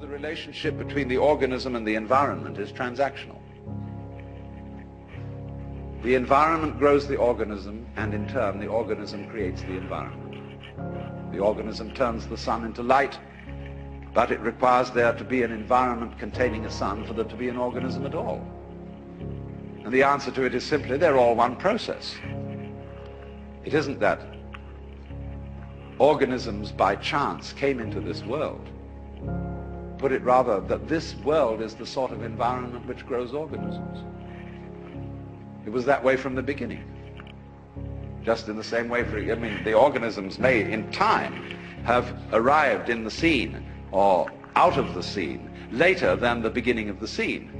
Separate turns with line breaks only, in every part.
the relationship between the organism and the environment is transactional. The environment grows the organism, and in turn the organism creates the environment. The organism turns the sun into light, but it requires there to be an environment containing a sun for there to be an organism at all. And the answer to it is simply they're all one process. It isn't that organisms by chance came into this world. Put it rather that this world is the sort of environment which grows organisms. It was that way from the beginning. Just in the same way, the organisms made in time have arrived in the scene or out of the scene later than the beginning of the scene.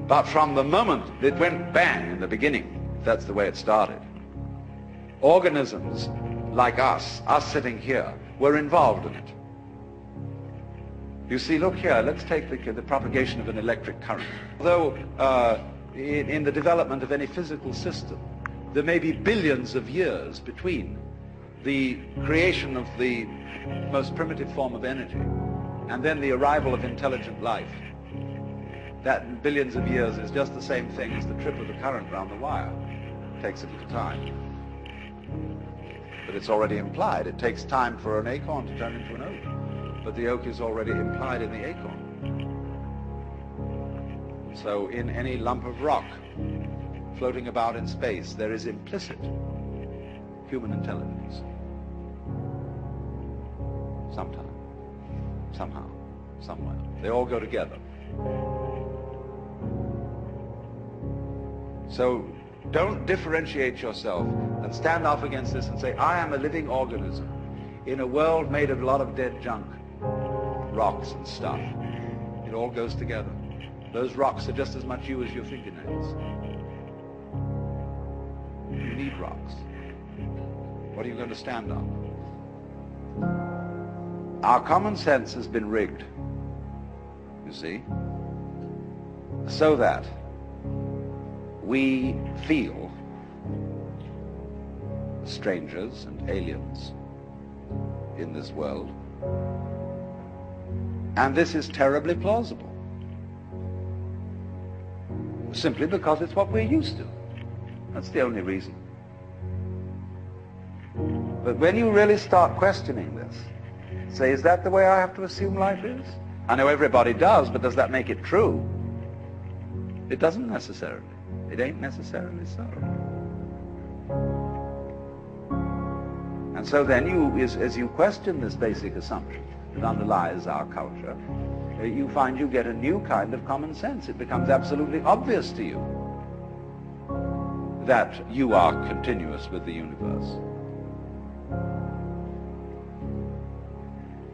But from the moment it went bang in the beginning, that's the way it started. Organisms like us sitting here, were involved in it. You see, look here, let's take the propagation of an electric current. Although in the development of any physical system, there may be billions of years between the creation of the most primitive form of energy and then the arrival of intelligent life. That billions of years is just the same thing as the trip of the current round the wire. It takes a little time. But it's already implied. It takes time for an acorn to turn into an oak. But the oak is already implied in the acorn. So in any lump of rock floating about in space, there is implicit human intelligence. Sometime, somehow, somewhere. They all go together. So don't differentiate yourself and stand off against this and say, I am a living organism in a world made of a lot of dead junk, rocks and stuff. It all goes together. Those rocks are just as much you as your fingernails. You need rocks. What are you going to stand on? Our common sense has been rigged, you see, so that we feel strangers and aliens in this world. And this is terribly plausible, simply because it's what we're used to. That's the only reason. But when you really start questioning this, say, is that the way I have to assume life is? I know everybody does, but does that make it true? It doesn't necessarily. It ain't necessarily so. And so then as you question this basic assumption that underlies our culture, you find you get a new kind of common sense. It becomes absolutely obvious to you that you are continuous with the universe.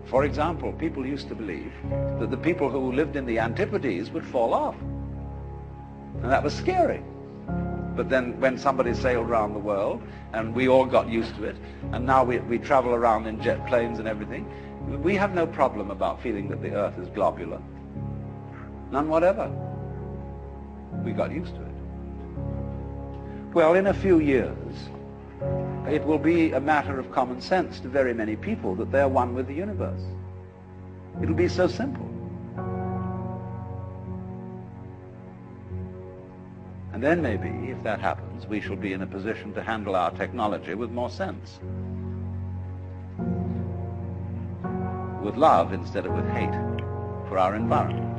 For example, people used to believe that the people who lived in the Antipodes would fall off. And that was scary. But then when somebody sailed around the world, and we all got used to it, and now we travel around in jet planes and everything, we have no problem about feeling that the Earth is globular. None whatever. We got used to it. Well, in a few years, it will be a matter of common sense to very many people that they're one with the universe. It'll be so simple. And then maybe, if that happens, we shall be in a position to handle our technology with more sense. With love instead of with hate for our environment.